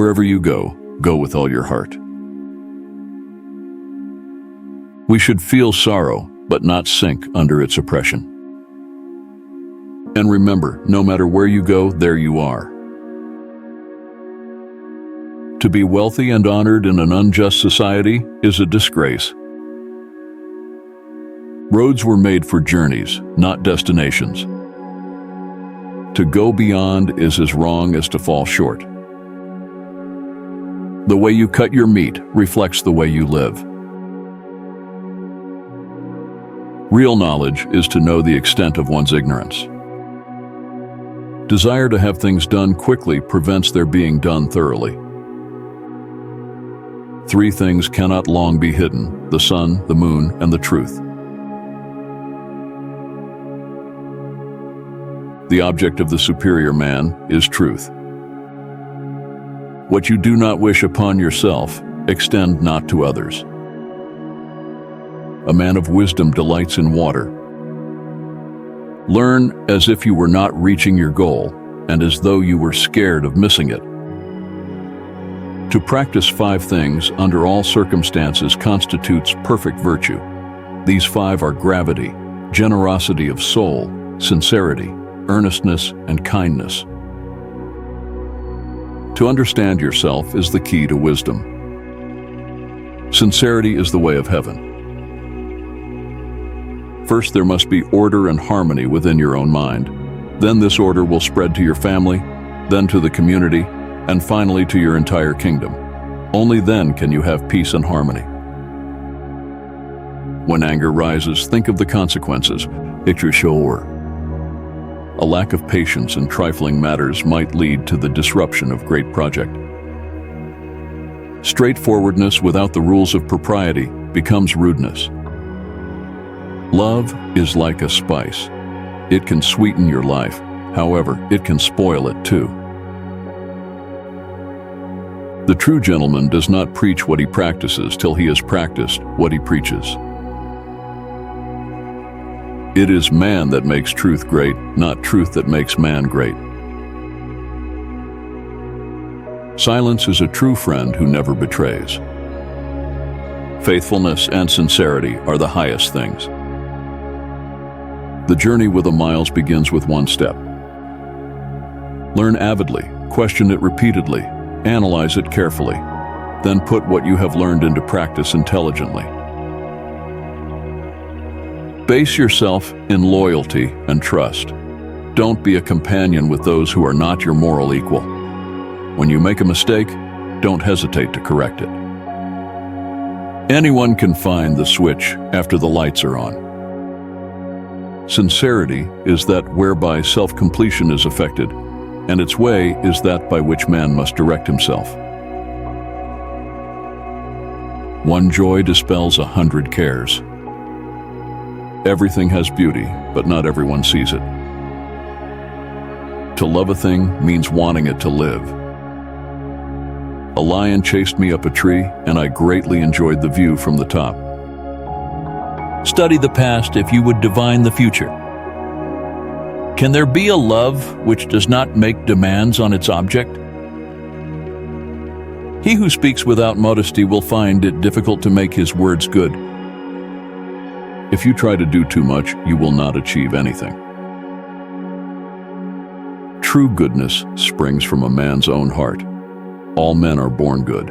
Wherever you go, go with all your heart. We should feel sorrow, but not sink under its oppression. And remember, no matter where you go, there you are. To be wealthy and honored in an unjust society is a disgrace. Roads were made for journeys, not destinations. To go beyond is as wrong as to fall short. The way you cut your meat reflects the way you live. Real knowledge is to know the extent of one's ignorance. Desire to have things done quickly prevents their being done thoroughly. 3 things cannot long be hidden: the sun, the moon, and the truth. The object of the superior man is truth. What you do not wish upon yourself, extend not to others. A man of wisdom delights in water. Learn as if you were not reaching your goal and as though you were scared of missing it. To practice 5 things under all circumstances constitutes perfect virtue. These 5 are gravity, generosity of soul, sincerity, earnestness, and kindness. To understand yourself is the key to wisdom. Sincerity is the way of heaven. First, there must be order and harmony within your own mind. Then this order will spread to your family, then to the community, and finally to your entire kingdom. Only then can you have peace and harmony. When anger rises, think of the consequences. A lack of patience in trifling matters might lead to the disruption of great project. Straightforwardness without the rules of propriety becomes rudeness. Love is like a spice. It can sweeten your life, however, it can spoil it too. The true gentleman does not preach what he practices till he has practiced what he preaches. It is man that makes truth great, not truth that makes man great. Silence is a true friend who never betrays. Faithfulness and sincerity are the highest things. The journey with a miles begins with 1 step. Learn avidly, question it repeatedly, analyze it carefully, then put what you have learned into practice intelligently. Base yourself in loyalty and trust. Don't be a companion with those who are not your moral equal. When you make a mistake, don't hesitate to correct it. Anyone can find the switch after the lights are on. Sincerity is that whereby self-completion is effected, and its way is that by which man must direct himself. 1 joy dispels 100 cares. Everything has beauty, but not everyone sees it. To love a thing means wanting it to live. A lion chased me up a tree, and I greatly enjoyed the view from the top. Study the past if you would divine the future. Can there be a love which does not make demands on its object? He who speaks without modesty will find it difficult to make his words good. If you try to do too much, you will not achieve anything. True goodness springs from a man's own heart. All men are born good.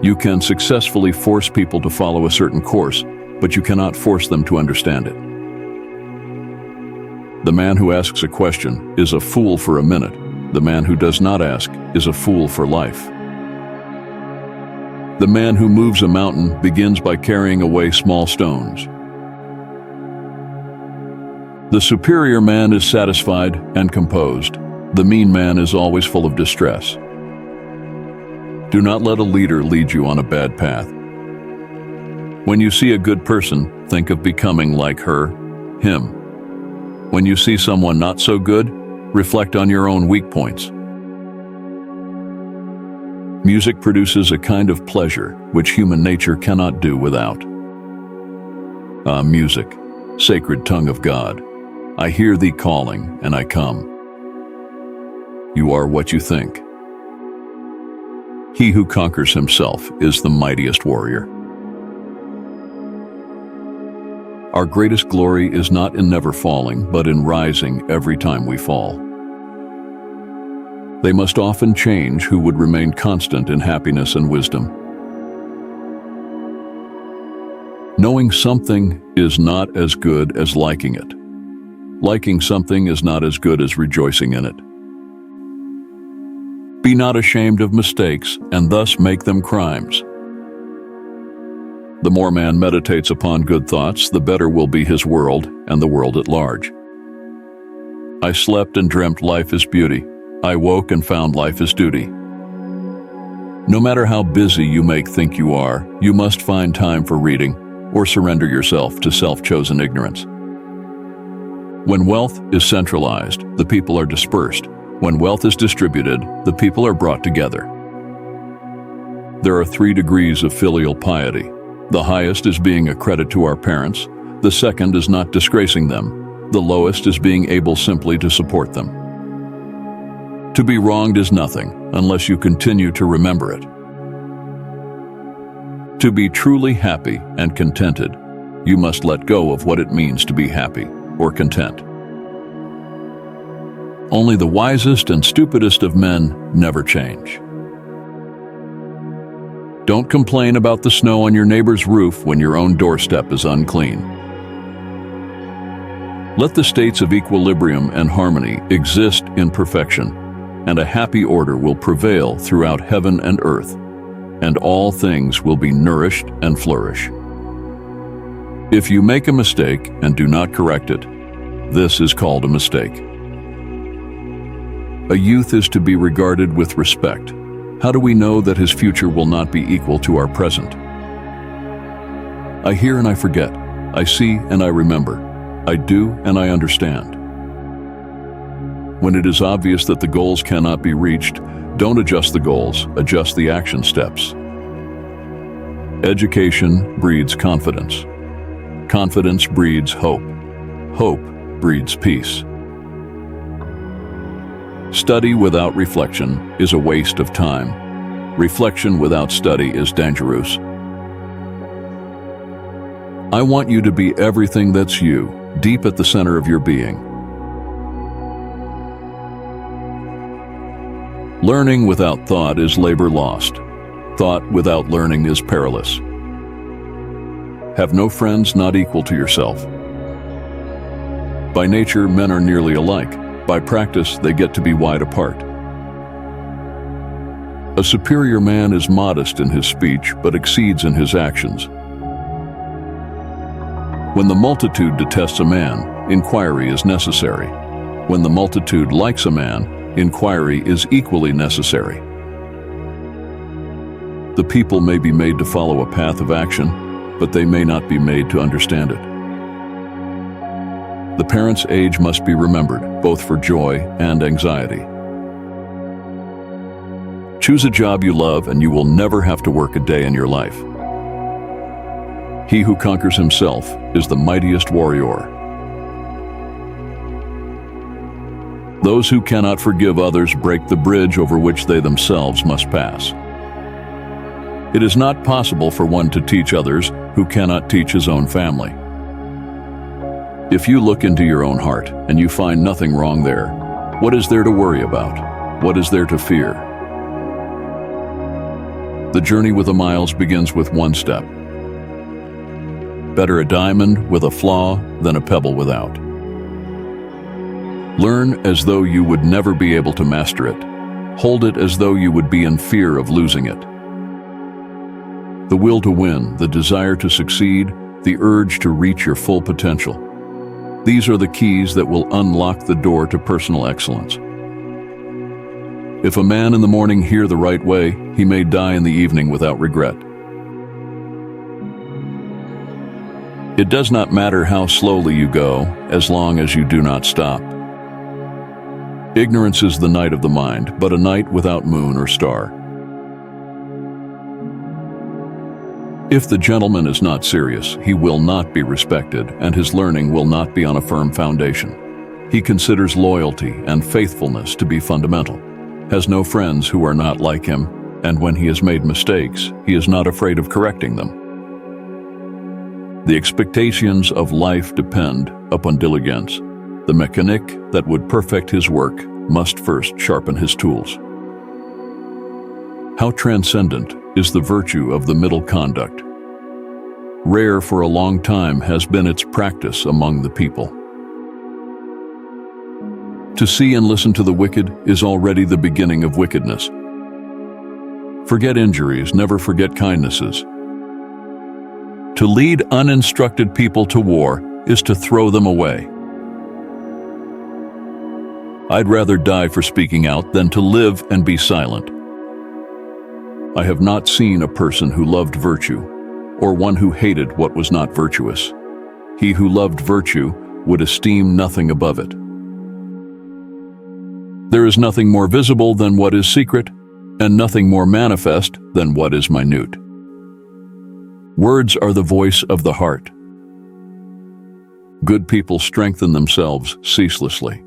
You can successfully force people to follow a certain course, but you cannot force them to understand it. The man who asks a question is a fool for a minute. The man who does not ask is a fool for life. The man who moves a mountain begins by carrying away small stones. The superior man is satisfied and composed. The mean man is always full of distress. Do not let a leader lead you on a bad path. When you see a good person, think of becoming like her, him. When you see someone not so good, reflect on your own weak points. Music produces a kind of pleasure which human nature cannot do without. Ah, music, sacred tongue of God, I hear thee calling, and I come. You are what you think. He who conquers himself is the mightiest warrior. Our greatest glory is not in never falling, but in rising every time we fall. They must often change who would remain constant in happiness and wisdom. Knowing something is not as good as liking it. Liking something is not as good as rejoicing in it. Be not ashamed of mistakes, and thus make them crimes. The more man meditates upon good thoughts, the better will be his world and the world at large. I slept and dreamt life is beauty. I woke and found life is duty. No matter how busy you may think you are, you must find time for reading or surrender yourself to self-chosen ignorance. When wealth is centralized, the people are dispersed. When wealth is distributed, the people are brought together. There are 3 degrees of filial piety. The highest is being a credit to our parents. The second is not disgracing them. The lowest is being able simply to support them. To be wronged is nothing unless you continue to remember it. To be truly happy and contented, you must let go of what it means to be happy or content. Only the wisest and stupidest of men never change. Don't complain about the snow on your neighbor's roof when your own doorstep is unclean. Let the states of equilibrium and harmony exist in perfection, and a happy order will prevail throughout heaven and earth, and all things will be nourished and flourish. If you make a mistake and do not correct it, this is called a mistake. A youth is to be regarded with respect. How do we know that his future will not be equal to our present? I hear and I forget. I see and I remember. I do and I understand. When it is obvious that the goals cannot be reached, don't adjust the goals, adjust the action steps. Education breeds confidence. Confidence breeds hope. Hope breeds peace. Study without reflection is a waste of time. Reflection without study is dangerous. I want you to be everything that's you, deep at the center of your being. Learning without thought is labor lost. Thought without learning is perilous. Have no friends not equal to yourself. By nature, men are nearly alike. By practice, they get to be wide apart. A superior man is modest in his speech, but exceeds in his actions. When the multitude detests a man, inquiry is necessary. When the multitude likes a man, inquiry is equally necessary. The people may be made to follow a path of action, but they may not be made to understand it. The parent's age must be remembered, both for joy and anxiety. Choose a job you love and you will never have to work a day in your life. He who conquers himself is the mightiest warrior. Those who cannot forgive others break the bridge over which they themselves must pass. It is not possible for one to teach others who cannot teach his own family. If you look into your own heart and you find nothing wrong there, what is there to worry about? What is there to fear? The journey with the miles begins with one step. Better a diamond with a flaw than a pebble without. Learn as though you would never be able to master it. Hold it as though you would be in fear of losing it. The will to win, the desire to succeed, the urge to reach your full potential. These are the keys that will unlock the door to personal excellence. If a man in the morning hear the right way, he may die in the evening without regret. It does not matter how slowly you go, as long as you do not stop. Ignorance is the night of the mind, but a night without moon or star. If the gentleman is not serious, he will not be respected, and his learning will not be on a firm foundation. He considers loyalty and faithfulness to be fundamental, has no friends who are not like him, and when he has made mistakes, he is not afraid of correcting them. The expectations of life depend upon diligence. The mechanic that would perfect his work must first sharpen his tools. How transcendent is the virtue of the middle conduct? Rare for a long time has been its practice among the people. To see and listen to the wicked is already the beginning of wickedness. Forget injuries, never forget kindnesses. To lead uninstructed people to war is to throw them away. I'd rather die for speaking out than to live and be silent. I have not seen a person who loved virtue, or one who hated what was not virtuous. He who loved virtue would esteem nothing above it. There is nothing more visible than what is secret, and nothing more manifest than what is minute. Words are the voice of the heart. Good people strengthen themselves ceaselessly.